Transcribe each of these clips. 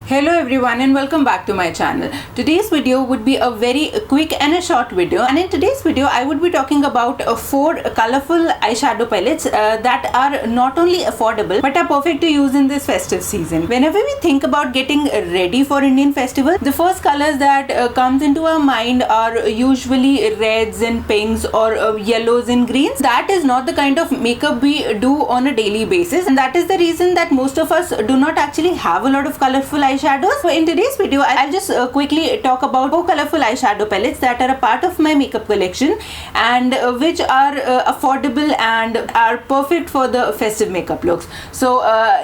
Hello everyone and welcome back to my channel. Today's video would be a very quick and a short video, and in today's video I would be talking about 4 colorful eyeshadow palettes that are not only affordable but are perfect to use in this festive season. Whenever we think about getting ready for Indian festival, the first colors that comes into our mind are usually reds and pinks or yellows and greens. That is not the kind of makeup we do on a daily basis, and that is the reason that most of us do not actually have a lot of colorful eyeshadows. So in today's video I'll just quickly talk about 4 colorful eyeshadow palettes that are a part of my makeup collection and which are affordable and are perfect for the festive makeup looks. So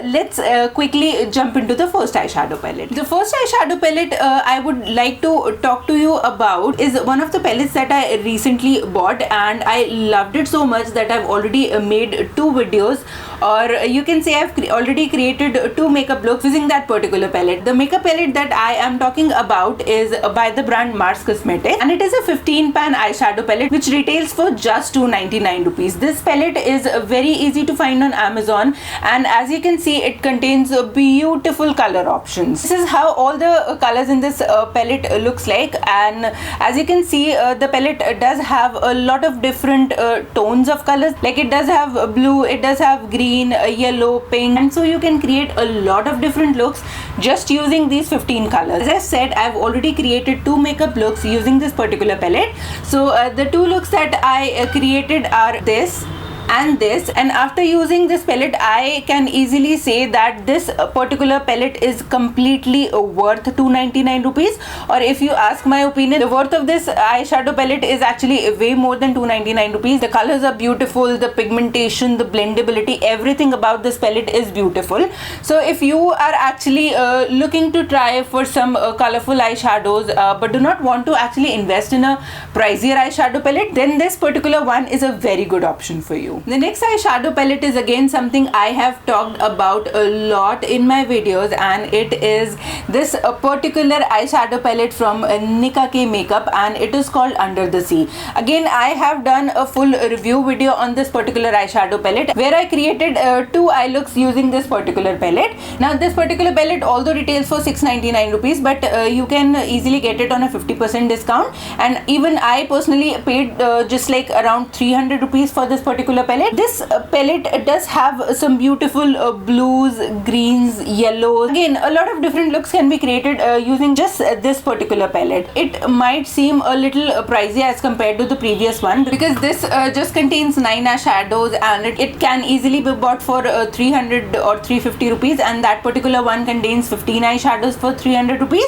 let's quickly jump into the first eyeshadow palette. The first eyeshadow palette I would like to talk to you about is one of the palettes that I recently bought, and I loved it so much that I've already made 2 videos, or you can say I've already created 2 makeup looks using that particular palette. The makeup palette that I am talking about is by the brand Mars Cosmetics, and it is a 15 pan eyeshadow palette which retails for just 299 rupees. This palette is very easy to find on Amazon, and as you can see it contains beautiful color options. This is how all the colors in this palette looks like, and as you can see the palette does have a lot of different tones of colors. Like it does have blue, it does have green, yellow, pink, and so you can create a lot of different looks just using these 15 colors. As I said, I've already created 2 makeup looks using this particular palette. So the 2 looks that I created are this and this, and after using this palette I can easily say that this particular palette is completely worth 299 rupees, or if you ask my opinion, the worth of this eyeshadow palette is actually way more than 299 rupees. The colors are beautiful, the pigmentation, the blendability, everything about this palette is beautiful. So if you are actually looking to try for some colorful eyeshadows but do not want to actually invest in a pricier eyeshadow palette, then this particular one is a very good option for you. The next eyeshadow palette is again something I have talked about a lot in my videos, and it is this particular eyeshadow palette from Nicka makeup, and it is called Under the Sea. Again, I have done a full review video on this particular eyeshadow palette where I created 2 eye looks using this particular palette. Now this particular palette although retails for 699 rupees, but you can easily get it on a 50% discount, and even I personally paid just like around 300 rupees for this particular palette. This palette does have some beautiful blues, greens, yellows. Again, a lot of different looks can be created using just this particular palette. It might seem a little pricey as compared to the previous one because this just contains 9 eyeshadows, and it can easily be bought for 300 or 350 rupees, and that particular one contains 15 eyeshadows for 300 rupees.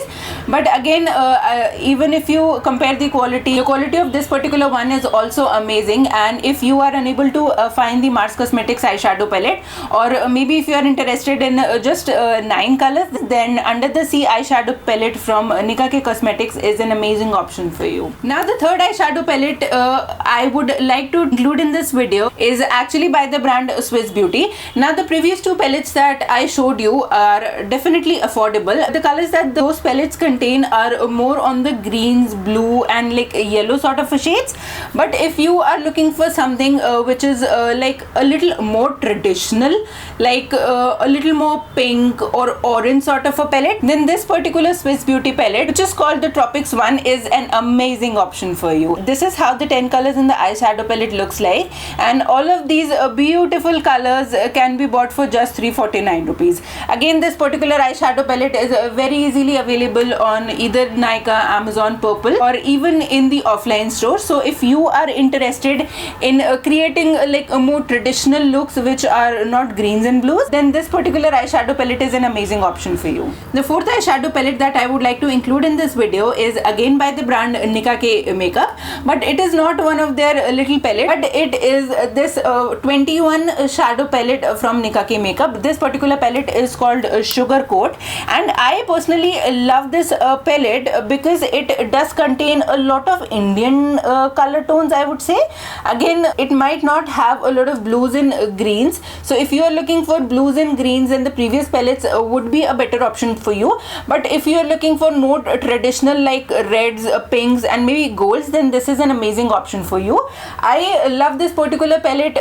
But again, even if you compare the quality of this particular one is also amazing, and if you are unable to find the Mars Cosmetics eyeshadow palette, or maybe if you are interested in just 9 colors, then Under the Sea eyeshadow palette from Nicka Cosmetics is an amazing option for you. Now the third eyeshadow palette I would like to include in this video is actually by the brand Swiss Beauty. Now the previous 2 palettes that I showed you are definitely affordable. The colors that those palettes contain are more on the greens, blue and like yellow sort of shades, but if you are looking for something which is like a little more traditional, like a little more pink or orange sort of a palette, then this particular Swiss Beauty palette, which is called the Tropics one, is an amazing option for you. This is how the 10 colors in the eyeshadow palette looks like, and all of these beautiful colors can be bought for just 349 rupees. Again, this particular eyeshadow palette is very easily available on either Nicka, Amazon, Purple, or even in the offline store. So if you are interested in creating like a more traditional looks which are not greens and blues, then this particular eyeshadow palette is an amazing option for you. The fourth eyeshadow palette that I would like to include in this video is again by the brand Nicka makeup, but it is not one of their little palette, but it is this 21 shadow palette from Nicka makeup. This particular palette is called Sugar Coat, and I personally love this palette because it does contain a lot of Indian color tones, I would say. Again, it might not have a lot of blues and greens. So if you are looking for blues and greens, then the previous palettes would be a better option for you. But if you are looking for more traditional like reds, pinks and maybe golds, then this is an amazing option for you. I love this particular palette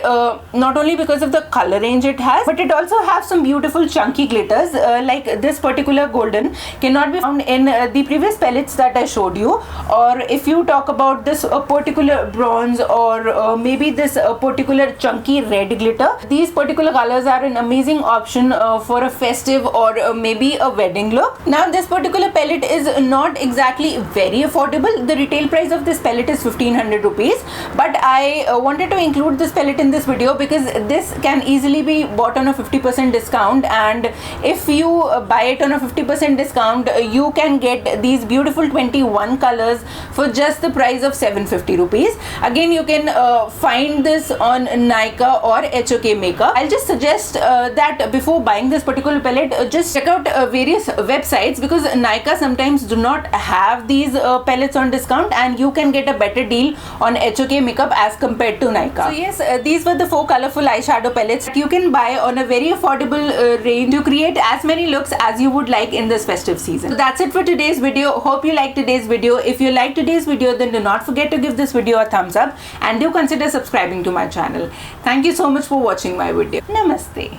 not only because of the color range it has, but it also has some beautiful chunky glitters like this particular golden cannot be found in the previous palettes that I showed you. Or if you talk about this particular bronze or maybe this particular chunky red glitter, these particular colors are an amazing option for a festive or maybe a wedding look. Now this particular palette is not exactly very affordable. The retail price of this palette is 1500 rupees, but I wanted to include this palette in this video because this can easily be bought on a 50% discount, and if you buy it on a 50% discount, you can get these beautiful 21 colors for just the price of 750 rupees. Again, you can find this on Nicka or HOK Makeup. I'll just suggest that before buying this particular palette, just check out various websites, because Nicka sometimes do not have these palettes on discount, and you can get a better deal on HOK Makeup as compared to Nicka. So yes, these were the 4 colorful eyeshadow palettes that you can buy on a very affordable range to create as many looks as you would like in this festive season. So that's it for today's video. Hope you liked today's video. If you liked today's video, then do not forget to give this video a thumbs up and do consider subscribing to my channel. Thank you so much for watching my video. Namaste.